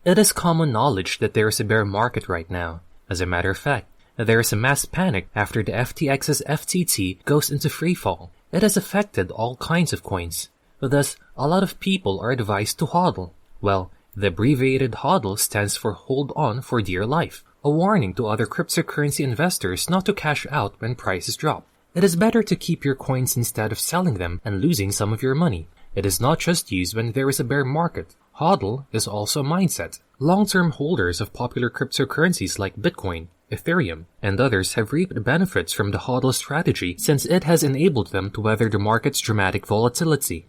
It is common knowledge that there is a bear market right now. As a matter of fact, there is a mass panic after the FTX's FTT goes into freefall. It has affected all kinds of coins. Thus, a lot of people are advised to HODL. Well, the abbreviated HODL stands for Hold On for Dear Life, a warning to other cryptocurrency investors not to cash out when prices drop. It is better to keep your coins instead of selling them and losing some of your money. It is not just used when there is a bear market. HODL is also a mindset. Long-term holders of popular cryptocurrencies like Bitcoin, Ethereum, and others have reaped benefits from the HODL strategy since it has enabled them to weather the market's dramatic volatility.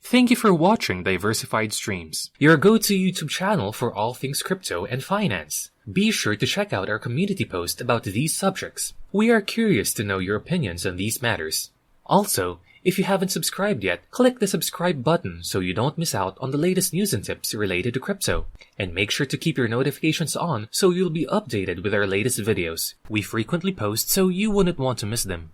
Thank you for watching Diversified Streams, your go-to YouTube channel for all things crypto and finance. Be sure to check out our community post about these subjects. We are curious to know your opinions on these matters. Also, if you haven't subscribed yet, click the subscribe button so you don't miss out on the latest news and tips related to crypto. And make sure to keep your notifications on so you'll be updated with our latest videos. We frequently post so you wouldn't want to miss them.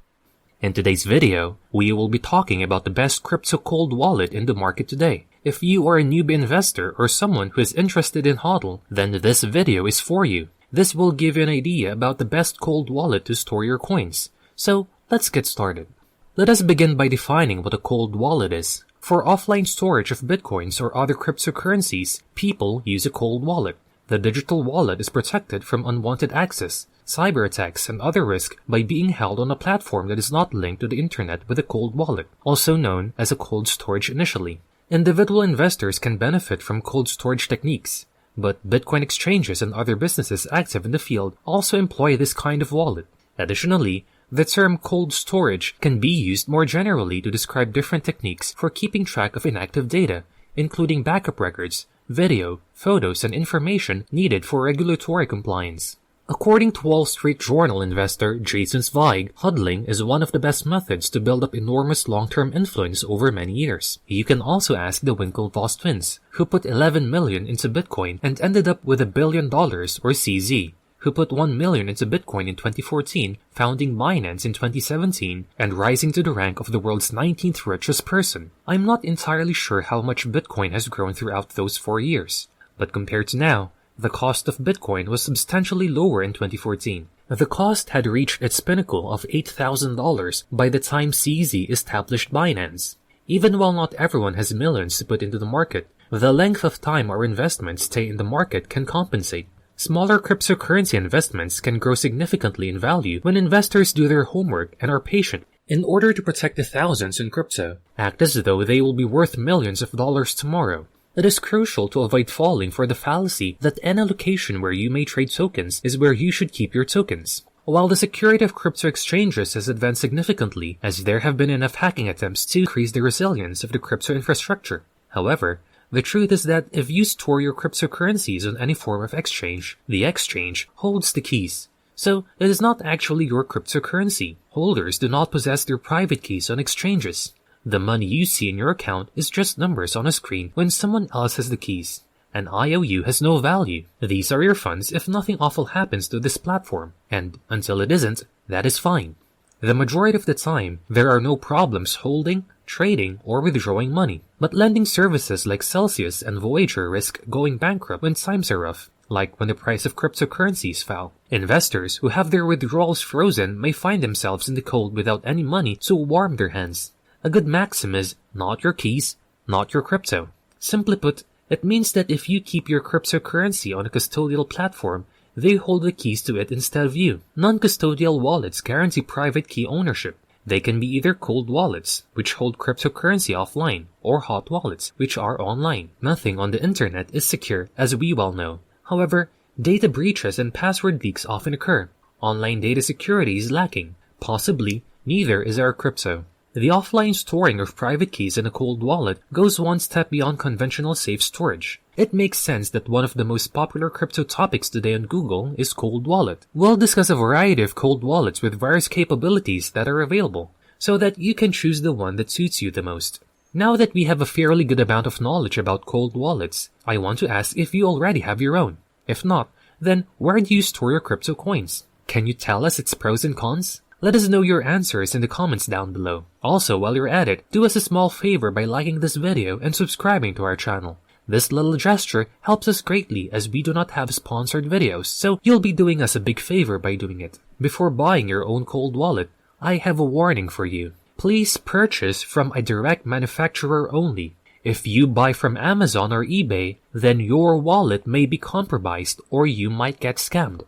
In today's video, we will be talking about the best crypto cold wallet in the market today. If you are a newbie investor or someone who is interested in HODL, then this video is for you. This will give you an idea about the best cold wallet to store your coins. So, let's get started. Let us begin by defining what a cold wallet is. For offline storage of bitcoins or other cryptocurrencies, people use a cold wallet. The digital wallet is protected from unwanted access, cyber attacks, and other risks by being held on a platform that is not linked to the internet with a cold wallet, also known as a cold storage initially. Individual investors can benefit from cold storage techniques, but Bitcoin exchanges and other businesses active in the field also employ this kind of wallet. Additionally, the term cold storage can be used more generally to describe different techniques for keeping track of inactive data, including backup records, video, photos, and information needed for regulatory compliance. According to Wall Street Journal investor Jason Zweig, hodling is one of the best methods to build up enormous long-term influence over many years. You can also ask the Winklevoss twins, who put $11 million into Bitcoin and ended up with $1 billion, or CZ, who put $1 million into Bitcoin in 2014, founding Binance in 2017, and rising to the rank of the world's 19th richest person. I'm not entirely sure how much Bitcoin has grown throughout those 4 years, but compared to now, the cost of Bitcoin was substantially lower in 2014. The cost had reached its pinnacle of $8,000 by the time CZ established Binance. Even while not everyone has millions to put into the market, the length of time our investments stay in the market can compensate. Smaller cryptocurrency investments can grow significantly in value when investors do their homework and are patient. In order to protect the thousands in crypto, act as though they will be worth millions of dollars tomorrow. It is crucial to avoid falling for the fallacy that any location where you may trade tokens is where you should keep your tokens. While the security of crypto exchanges has advanced significantly, as there have been enough hacking attempts to increase the resilience of the crypto infrastructure. However, the truth is that if you store your cryptocurrencies on any form of exchange, the exchange holds the keys. So, it is not actually your cryptocurrency. Holders do not possess their private keys on exchanges. The money you see in your account is just numbers on a screen when someone else has the keys. An IOU has no value. These are your funds if nothing awful happens to this platform, and until it isn't, that is fine. The majority of the time, there are no problems holding, trading, or withdrawing money, but lending services like Celsius and Voyager risk going bankrupt when times are rough, like when the price of cryptocurrencies fell. Investors who have their withdrawals frozen may find themselves in the cold without any money to warm their hands. A good maxim is, not your keys, not your crypto. Simply put, it means that if you keep your cryptocurrency on a custodial platform, they hold the keys to it instead of you. Non-custodial wallets guarantee private key ownership. They can be either cold wallets, which hold cryptocurrency offline, or hot wallets, which are online. Nothing on the internet is secure, as we well know. However, data breaches and password leaks often occur. Online data security is lacking. Possibly, neither is our crypto. The offline storing of private keys in a cold wallet goes one step beyond conventional safe storage. It makes sense that one of the most popular crypto topics today on Google is cold wallet. We'll discuss a variety of cold wallets with various capabilities that are available, so that you can choose the one that suits you the most. Now that we have a fairly good amount of knowledge about cold wallets, I want to ask if you already have your own. If not, then where do you store your crypto coins? Can you tell us its pros and cons? Let us know your answers in the comments down below. Also, while you're at it, do us a small favor by liking this video and subscribing to our channel. This little gesture helps us greatly as we do not have sponsored videos, so you'll be doing us a big favor by doing it. Before buying your own cold wallet, I have a warning for you. Please purchase from a direct manufacturer only. If you buy from Amazon or eBay, then your wallet may be compromised or you might get scammed.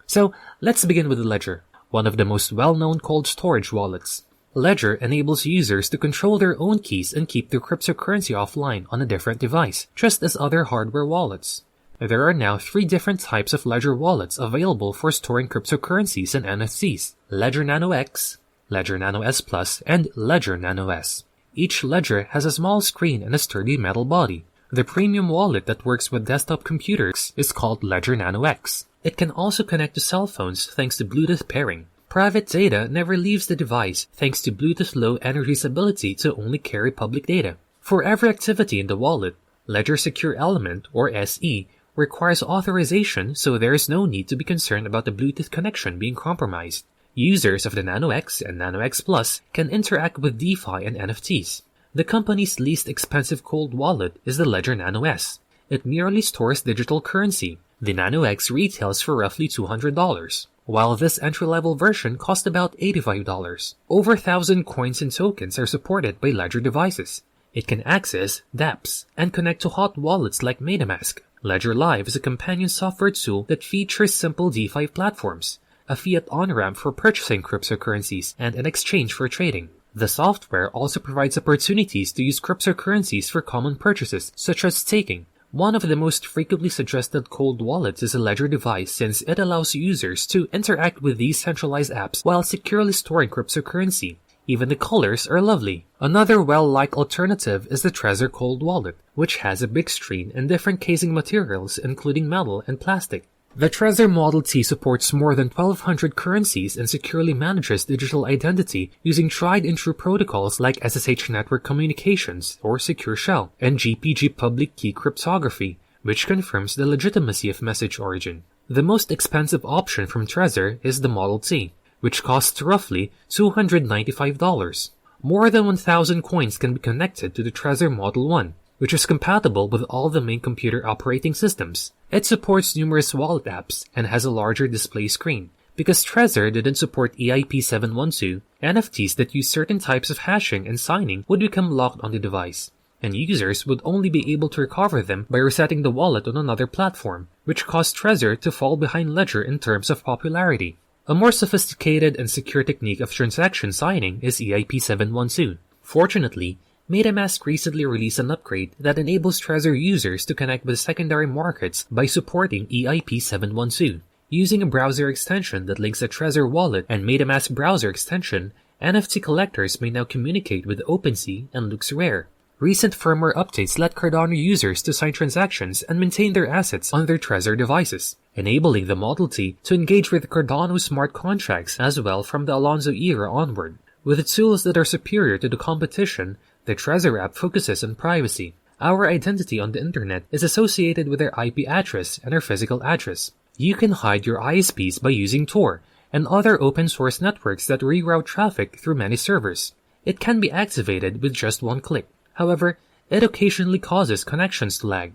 So, let's begin with Ledger, one of the most well-known cold storage wallets. Ledger enables users to control their own keys and keep their cryptocurrency offline on a different device, just as other hardware wallets. There are now 3 different types of Ledger wallets available for storing cryptocurrencies and NFTs: Ledger Nano X, Ledger Nano S Plus, and Ledger Nano S. Each Ledger has a small screen and a sturdy metal body. The premium wallet that works with desktop computers is called Ledger Nano X. It can also connect to cell phones thanks to Bluetooth pairing. Private data never leaves the device thanks to Bluetooth Low Energy's ability to only carry public data. For every activity in the wallet, Ledger Secure Element, or SE, requires authorization, so there is no need to be concerned about the Bluetooth connection being compromised. Users of the Nano X and Nano X Plus can interact with DeFi and NFTs. The company's least expensive cold wallet is the Ledger Nano S. It merely stores digital currency. The Nano X retails for roughly $200. While this entry-level version costs about $85. Over 1,000 coins and tokens are supported by Ledger devices. It can access dApps and connect to hot wallets like MetaMask. Ledger Live is a companion software tool that features simple DeFi platforms, a fiat on-ramp for purchasing cryptocurrencies, and an exchange for trading. The software also provides opportunities to use cryptocurrencies for common purchases, such as staking. One of the most frequently suggested cold wallets is a Ledger device since it allows users to interact with these centralized apps while securely storing cryptocurrency. Even the colors are lovely. Another well-liked alternative is the Trezor Cold Wallet, which has a big screen and different casing materials including metal and plastic. The Trezor Model T supports more than 1,200 currencies and securely manages digital identity using tried-and-true protocols like SSH network communications or Secure Shell and GPG public key cryptography, which confirms the legitimacy of message origin. The most expensive option from Trezor is the Model T, which costs roughly $295. More than 1,000 coins can be connected to the Trezor Model 1, which is compatible with all the main computer operating systems. It supports numerous wallet apps and has a larger display screen. Because Trezor didn't support EIP 712, NFTs that use certain types of hashing and signing would become locked on the device, and users would only be able to recover them by resetting the wallet on another platform, which caused Trezor to fall behind Ledger in terms of popularity. A more sophisticated and secure technique of transaction signing is EIP 712. Fortunately, MetaMask recently released an upgrade that enables Trezor users to connect with secondary markets by supporting EIP 712. Using a browser extension that links a Trezor wallet and MetaMask browser extension, NFT collectors may now communicate with OpenSea and LooksRare. Recent firmware updates let Cardano users to sign transactions and maintain their assets on their Trezor devices, enabling the Model T to engage with Cardano smart contracts as well from the Alonzo era onward. With tools that are superior to the competition, the Trezor app focuses on privacy. Our identity on the internet is associated with our IP address and our physical address. You can hide your ISPs by using Tor and other open source networks that reroute traffic through many servers. It can be activated with just one click. However, it occasionally causes connections to lag.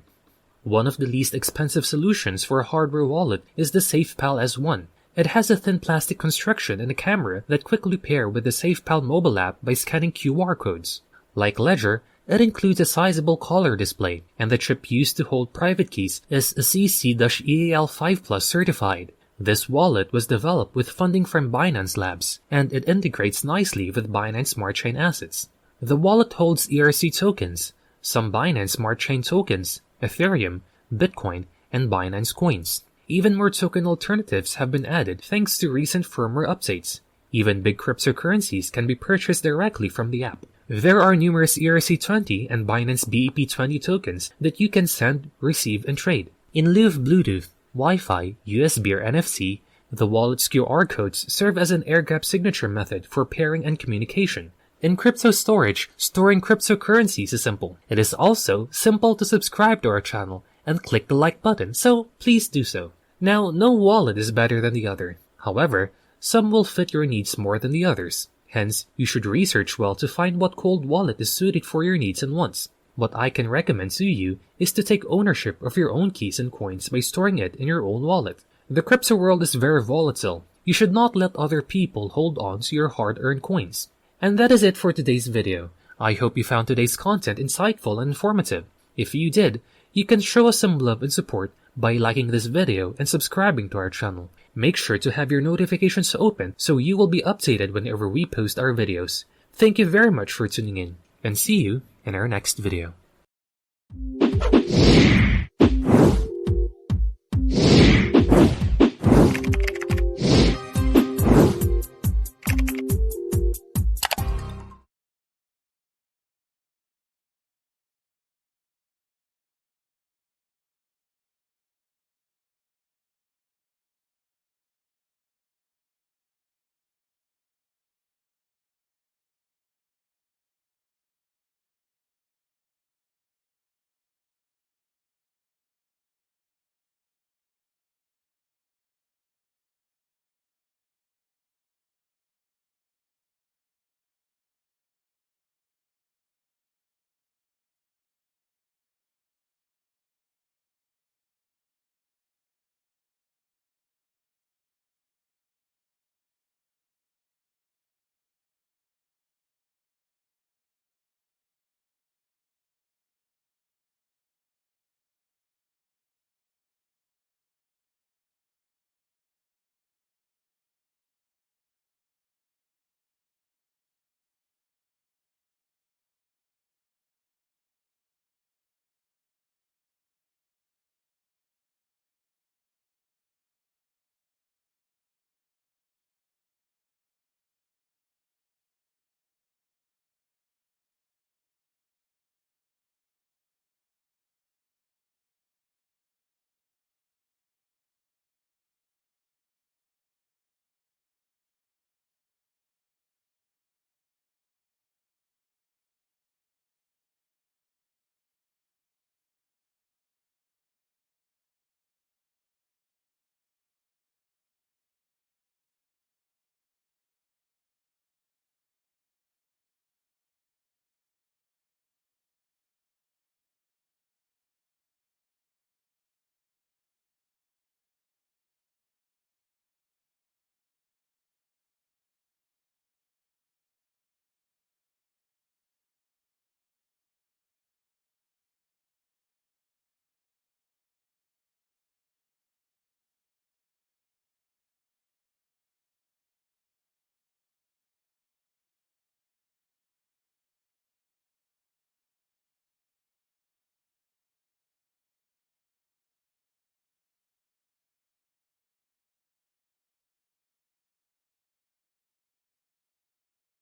One of the least expensive solutions for a hardware wallet is the SafePal S1. It has a thin plastic construction and a camera that quickly pair with the SafePal mobile app by scanning QR codes. Like Ledger, it includes a sizable color display, and the chip used to hold private keys is CC-EAL5 Plus certified. This wallet was developed with funding from Binance Labs, and it integrates nicely with Binance Smart Chain assets. The wallet holds ERC tokens, some Binance Smart Chain tokens, Ethereum, Bitcoin, and Binance coins. Even more token alternatives have been added thanks to recent firmware updates. Even big cryptocurrencies can be purchased directly from the app. There are numerous ERC20 and Binance BEP20 tokens that you can send, receive, and trade. In lieu of Bluetooth, Wi-Fi, USB, or NFC, the wallet's QR codes serve as an air-gap signature method for pairing and communication. In crypto storage, storing cryptocurrencies is simple. It is also simple to subscribe to our channel and click the like button, so please do so. Now, no wallet is better than the other. However, Some will fit your needs more than the others. Hence, you should research well to find what cold wallet is suited for your needs and wants. What I can recommend to you is to take ownership of your own keys and coins by storing it in your own wallet. The crypto world is very volatile. You should not let other people hold on to your hard-earned coins. And that is it for today's video. I hope you found today's content insightful and informative. If you did, you can show us some love and support by liking this video and subscribing to our channel. Make sure to have your notifications open so you will be updated whenever we post our videos. Thank you very much for tuning in, and see you in our next video.